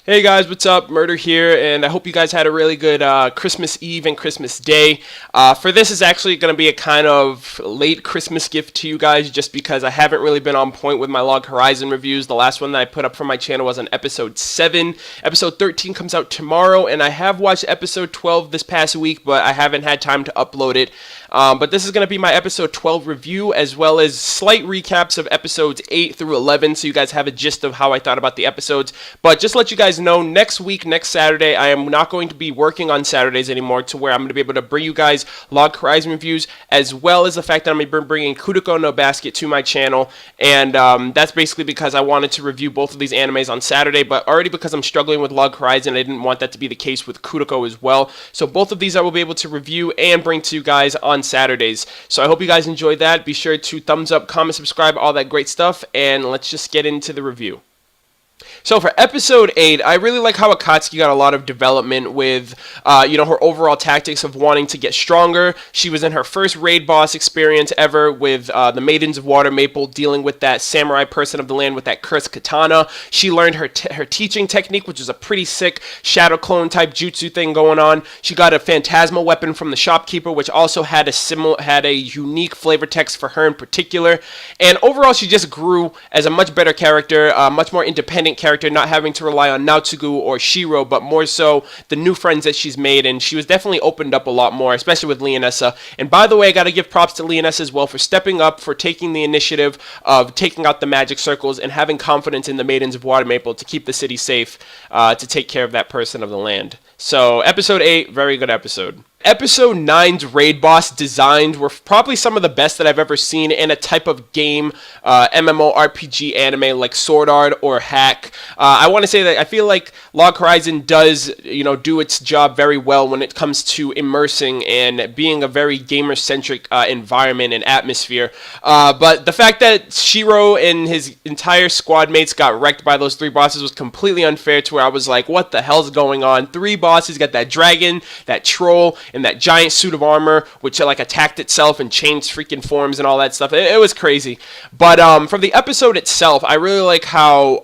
Hey guys, what's up? Murder here, and I hope you guys had a really good Christmas Eve and Christmas Day. For this is actually going to be a kind of late Christmas gift to you guys, just because I haven't really been on point with my Log Horizon reviews. The last one that I put up for my channel was on episode 7. Episode 13 comes out tomorrow, and I have watched episode 12 this past week, but I haven't had time to upload it. But this is going to be my episode 12 review, as well as slight recaps of episodes 8 through 11, so you guys have a gist of how I thought about the episodes. But just to let you guys know, next week, next Saturday, I am not going to be working on Saturdays anymore, to where I'm going to be able to bring you guys Log Horizon reviews, as well as the fact that I'm going to be bringing Kuroko no Basket to my channel. And that's basically because I wanted to review both of these animes on Saturday, but already because I'm struggling with Log Horizon, I didn't want that to be the case with Kuroko as well. So both of these I will be able to review and bring to you guys on Saturdays. So I hope you guys enjoyed that. Be sure to thumbs up, comment, subscribe, all that great stuff, and let's just get into the review. So for episode 8, I really like how Akatsuki got a lot of development with, her overall tactics of wanting to get stronger. She was in her first raid boss experience ever with the Maidens of Water Maple, dealing with that samurai person of the land with that cursed katana. She learned her teaching technique, which is a pretty sick shadow clone type jutsu thing going on. She got a phantasmal weapon from the shopkeeper, which also had a unique flavor text for her in particular. And overall, she just grew as a much better character, much more independent character, not having to rely on Naotsugu or Shiro, but more so the new friends that she's made, and she was definitely opened up a lot more, especially with Leonessa. And by the way, I gotta give props to Leonessa as well for stepping up, for taking the initiative of taking out the magic circles and having confidence in the Maidens of Water Maple to keep the city safe, to take care of that person of the land. So episode 8, very good episode. Episode 9's raid boss designs were probably some of the best that I've ever seen in a type of game, MMORPG anime like Sword Art or Hack. I want to say that I feel like Log Horizon does, do its job very well when it comes to immersing and being a very gamer-centric environment and atmosphere. But the fact that Shiro and his entire squad mates got wrecked by those 3 bosses was completely unfair, to where I was like, what the hell's going on? 3 bosses, got that dragon, that troll, and that giant suit of armor, which like attacked itself and changed freaking forms and all that stuff. It was crazy. But from the episode itself, I really like how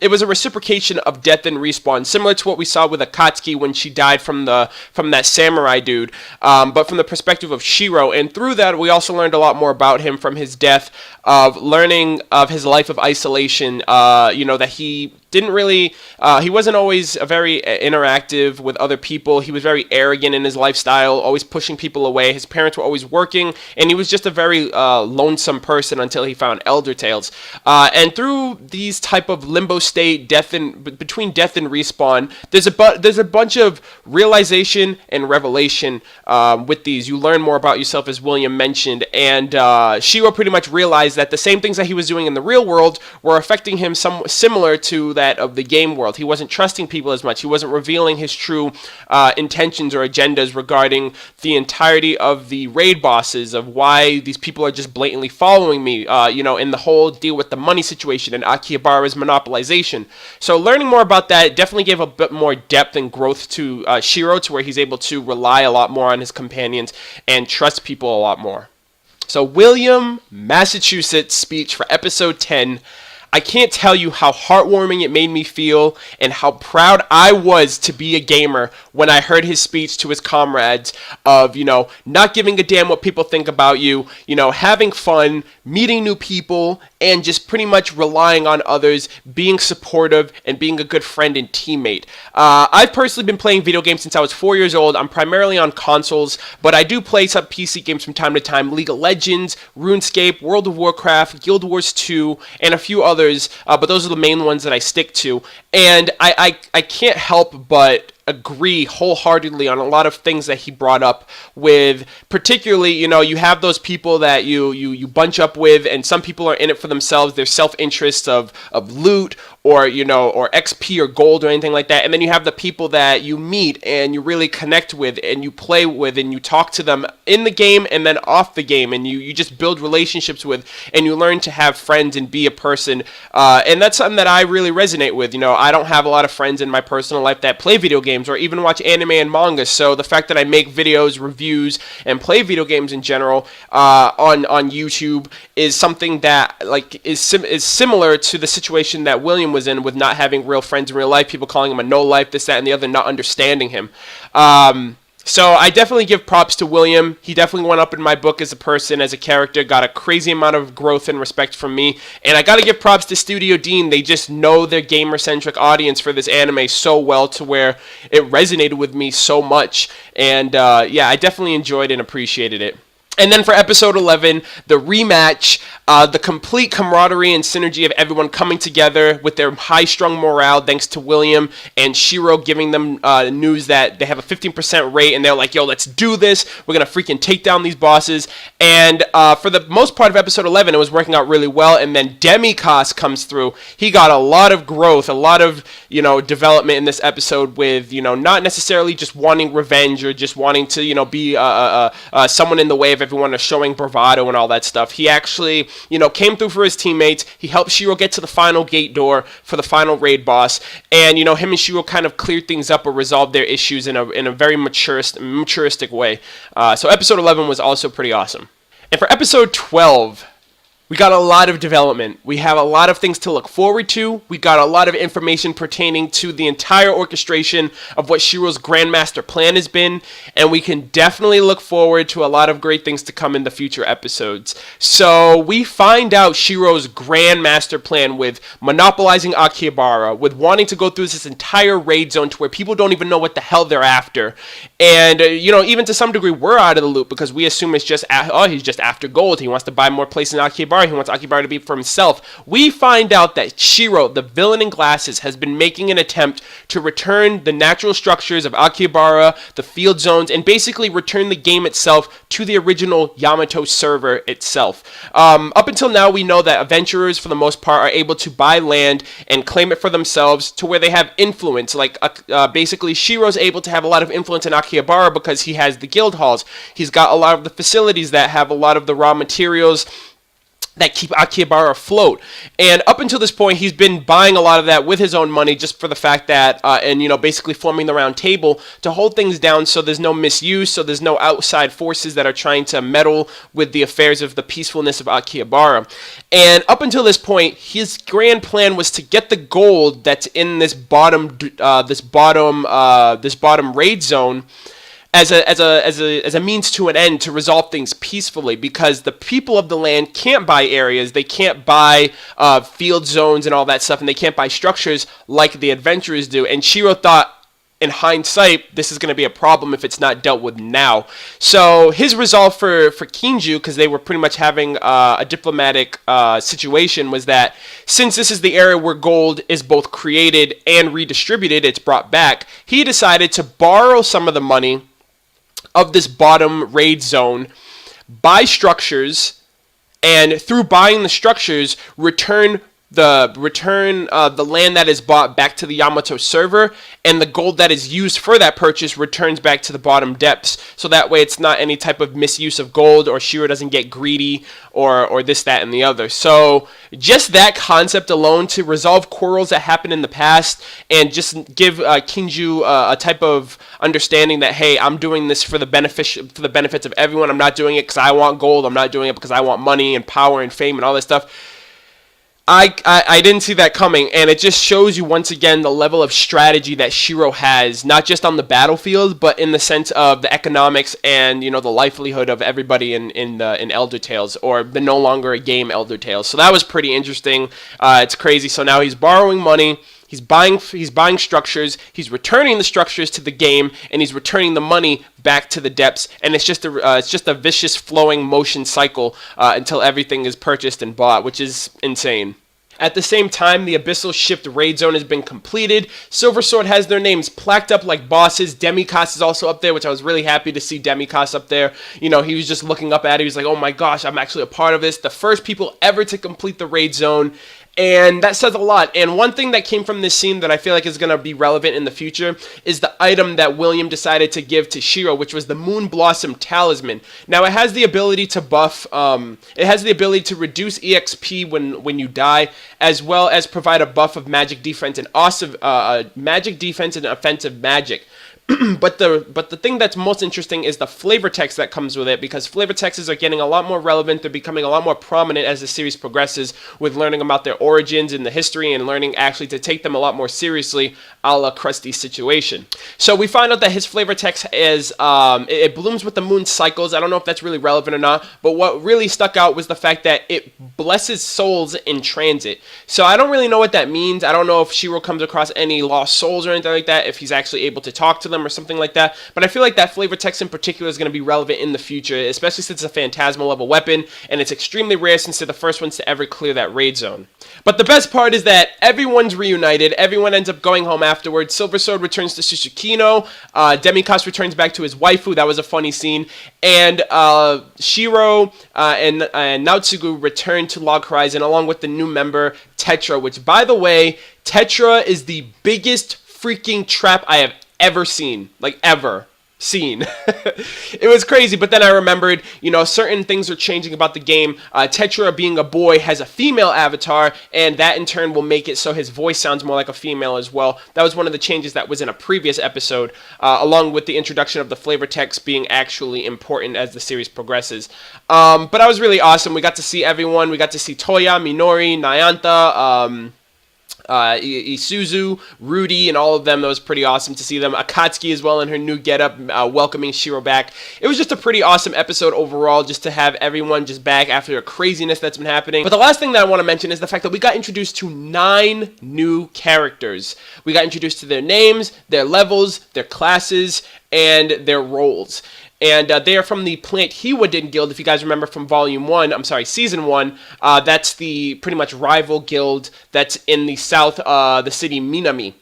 it was a reciprocation of death and respawn, similar to what we saw with Akatsuki when she died from that samurai dude, but from the perspective of Shiro. And through that, we also learned a lot more about him from his death, of learning of his life of isolation, that he didn't really, he wasn't always very interactive with other people. He was very arrogant in his lifestyle, always pushing people away. His parents were always working, and he was just a very lonesome person until he found Elder Tales. And through these type of limbo state, between death and respawn, there's a bunch of realization and revelation with these. You learn more about yourself, as William mentioned, and Shiro pretty much realized that the same things that he was doing in the real world were affecting him similar to that of the game world. He wasn't trusting people as much. He wasn't revealing his true intentions or agendas regarding the entirety of the raid bosses, of why these people are just blatantly following me, in the whole deal with the money situation and Akihabara's monopolization. So learning more about that definitely gave a bit more depth and growth to Shiro, to where he's able to rely a lot more on his companions and trust people a lot more. So William, Massachusetts speech for episode 10. I can't tell you how heartwarming it made me feel and how proud I was to be a gamer when I heard his speech to his comrades of, not giving a damn what people think about you, having fun, meeting new people, and just pretty much relying on others, being supportive, and being a good friend and teammate. I've personally been playing video games since I was 4 years old. I'm primarily on consoles, but I do play some PC games from time to time. League of Legends, RuneScape, World of Warcraft, Guild Wars 2, and a few others. But those are the main ones that I stick to. And I can't help but agree wholeheartedly on a lot of things that he brought up, with particularly, you have those people that you bunch up with, and some people are in it for themselves, their self-interest of loot or or XP or gold or anything like that. And then you have the people that you meet and you really connect with and you play with and you talk to them in the game and then off the game, and you just build relationships with, and you learn to have friends and be a person. And that's something that I really resonate with. I don't have a lot of friends in my personal life that play video games or even watch anime and manga. So the fact that I make videos, reviews, and play video games in general on YouTube is something that is similar to the situation that William was in with not having real friends in real life, people calling him a no-life, this, that, and the other, not understanding him. So I definitely give props to William. He definitely went up in my book as a person, as a character, got a crazy amount of growth and respect from me. And I got to give props to Studio Dean. They just know their gamer-centric audience for this anime so well to where it resonated with me so much. And yeah, I definitely enjoyed and appreciated it. And then for episode 11, the rematch, the complete camaraderie and synergy of everyone coming together with their high-strung morale thanks to William and Shiro giving them news that they have a 15% rate, and they're like, yo, let's do this. We're going to freaking take down these bosses. And for the most part of episode 11, it was working out really well. And then Demikos comes through. He got a lot of growth, a lot of, development in this episode with, not necessarily just wanting revenge or just wanting to, be someone in the way of everyone is showing bravado and all that stuff. He actually, came through for his teammates. He helped Shiro get to the final gate door for the final raid boss. And, him and Shiro kind of cleared things up or resolved their issues in a very maturistic way. So episode 11 was also pretty awesome. And for episode 12, we got a lot of development. We have a lot of things to look forward to. We got a lot of information pertaining to the entire orchestration of what Shiro's Grandmaster plan has been, and we can definitely look forward to a lot of great things to come in the future episodes. So we find out Shiro's Grandmaster plan with monopolizing Akihabara, with wanting to go through this entire raid zone to where people don't even know what the hell they're after. And, even to some degree, we're out of the loop because we assume it's just, he's just after gold. He wants to buy more places in Akihabara. He wants Akihabara to be for himself. We find out that Shiro, the villain in glasses, has been making an attempt to return the natural structures of Akihabara, the field zones, and basically return the game itself to the original Yamato server itself. Up until now, we know that adventurers, for the most part, are able to buy land and claim it for themselves to where they have influence. Like, basically, Shiro's able to have a lot of influence in Akihabara because he has the guild halls. He's got a lot of the facilities that have a lot of the raw materials that keep Akihabara afloat. And up until this point, he's been buying a lot of that with his own money just for the fact that, basically forming the round table to hold things down so there's no misuse, so there's no outside forces that are trying to meddle with the affairs of the peacefulness of Akihabara. And up until this point, his grand plan was to get the gold that's in this bottom raid zone as a means to an end to resolve things peacefully, because the people of the land can't buy areas, they can't buy field zones and all that stuff, and they can't buy structures like the adventurers do. And Shiro thought, in hindsight, this is going to be a problem if it's not dealt with now. So his resolve for Kinju, because they were pretty much having a diplomatic situation, was that since this is the area where gold is both created and redistributed, it's brought back, he decided to borrow some of the money of this bottom raid zone, buy structures, and through buying the structures, return the land that is bought back to the Yamato server, and the gold that is used for that purchase returns back to the bottom depths. So that way it's not any type of misuse of gold, or Shiro doesn't get greedy, or this, that, and the other. So just that concept alone to resolve quarrels that happened in the past, and just give Kinju a type of understanding that, hey, I'm doing this for the benefits of everyone. I'm not doing it because I want gold. I'm not doing it because I want money and power and fame and all that stuff. I didn't see that coming, and it just shows you once again the level of strategy that Shiro has, not just on the battlefield, but in the sense of the economics and the livelihood of everybody in Elder Tales, or the no longer a game Elder Tales. So that was pretty interesting. It's crazy. So now he's borrowing money. He's buying structures, he's returning the structures to the game, and he's returning the money back to the depths, and it's just a vicious flowing motion cycle until everything is purchased and bought, which is insane. At the same time, the Abyssal Shift raid zone has been completed. Silver Sword has their names plaqued up like bosses. Demikos is also up there, which I was really happy to see Demikos up there. He was just looking up at it. He was like, oh my gosh, I'm actually a part of this. The first people ever to complete the raid zone. And that says a lot. And one thing that came from this scene that I feel like is going to be relevant in the future is the item that William decided to give to Shiro, which was the Moon Blossom Talisman. Now, it has the ability to buff, it has the ability to reduce EXP when you die, as well as provide a buff of magic defense and magic defense and offensive magic. But the thing that's most interesting is the flavor text that comes with it, because flavor texts are getting a lot more relevant. They're becoming a lot more prominent as the series progresses, with learning about their origins and the history, and learning actually to take them a lot more seriously, a la Krusty's situation. So we find out that his flavor text is it blooms with the moon cycles. I don't know if that's really relevant or not, but what really stuck out was the fact that it blesses souls in transit. So I don't really know what that means. I don't know if Shiro comes across any lost souls or anything like that, if he's actually able to talk to them or something like that. But I feel like that flavor text in particular is going to be relevant in the future, especially since it's a phantasmal level weapon, and it's extremely rare since they're the first ones to ever clear that raid zone. But the best part is that everyone's reunited. Everyone ends up going home afterwards. Silver Sword returns to Susukino. Demikos returns back to his waifu. That was a funny scene. And Shiro and Naotsugu return to Log Horizon along with the new member, Tetra, which, by the way, Tetra is the biggest freaking trap I have ever seen. Like, ever seen. It was crazy, but then I remembered, certain things are changing about the game. Tetra, being a boy, has a female avatar, and that in turn will make it so his voice sounds more like a female as well. That was one of the changes that was in a previous episode, along with the introduction of the flavor text being actually important as the series progresses. But that was really awesome. We got to see everyone. We got to see Toya, Minori, Nayanta, Isuzu, Rudy, and all of them. That was pretty awesome to see them. Akatsuki as well in her new getup, welcoming Shiro back. It was just a pretty awesome episode overall, just to have everyone just back after the craziness that's been happening. But the last thing that I want to mention is the fact that we got introduced to 9 new characters. We got introduced to their names, their levels, their classes, and their roles. And they are from the Plant Hiwadin Guild, if you guys remember from Season 1. That's the pretty much rival guild that's in the south, the city Minami.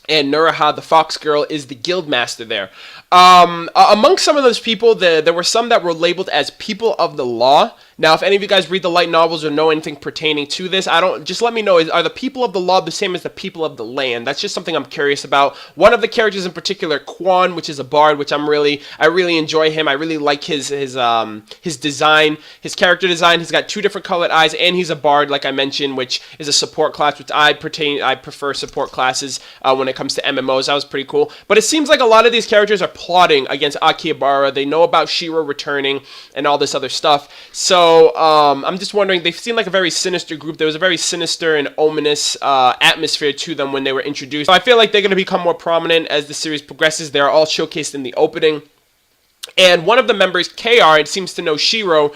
And Nuraha, the Fox Girl, is the guild master there. Among some of those people, there were some that were labeled as people of the law. Now, if any of you guys read the light novels or know anything pertaining to this, just let me know. Are the people of the law the same as the people of the land? That's just something I'm curious about. One of the characters in particular, Quan, which is a bard, which I really enjoy him. I really like his design, his character design. He's got 2 different colored eyes, and he's a bard, like I mentioned, which is a support class, which I prefer support classes when it comes to MMOs. That was pretty cool. But it seems like a lot of these characters are plotting against Akihabara. They know about Shiro returning and all this other stuff. So I'm just wondering, they seem like a very sinister group. There was a very sinister and ominous atmosphere to them when they were introduced. So I feel like they're going to become more prominent as the series progresses. They're all showcased in the opening. And one of the members, KR, it seems to know Shiro,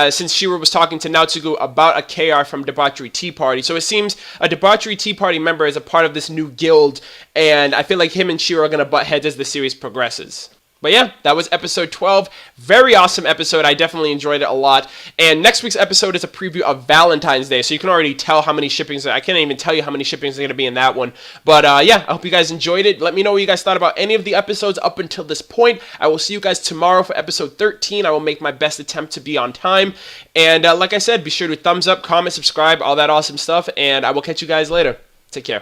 since Shiro was talking to Naotsugu about a KR from Debauchery Tea Party. So it seems a Debauchery Tea Party member is a part of this new guild, and I feel like him and Shiro are going to butt heads as the series progresses. But yeah, that was episode 12. Very awesome episode. I definitely enjoyed it a lot. And next week's episode is a preview of Valentine's Day. So you can already tell how many shippings. I can't even tell you how many shippings are going to be in that one. But yeah, I hope you guys enjoyed it. Let me know what you guys thought about any of the episodes up until this point. I will see you guys tomorrow for episode 13. I will make my best attempt to be on time. And like I said, be sure to thumbs up, comment, subscribe, all that awesome stuff. And I will catch you guys later. Take care.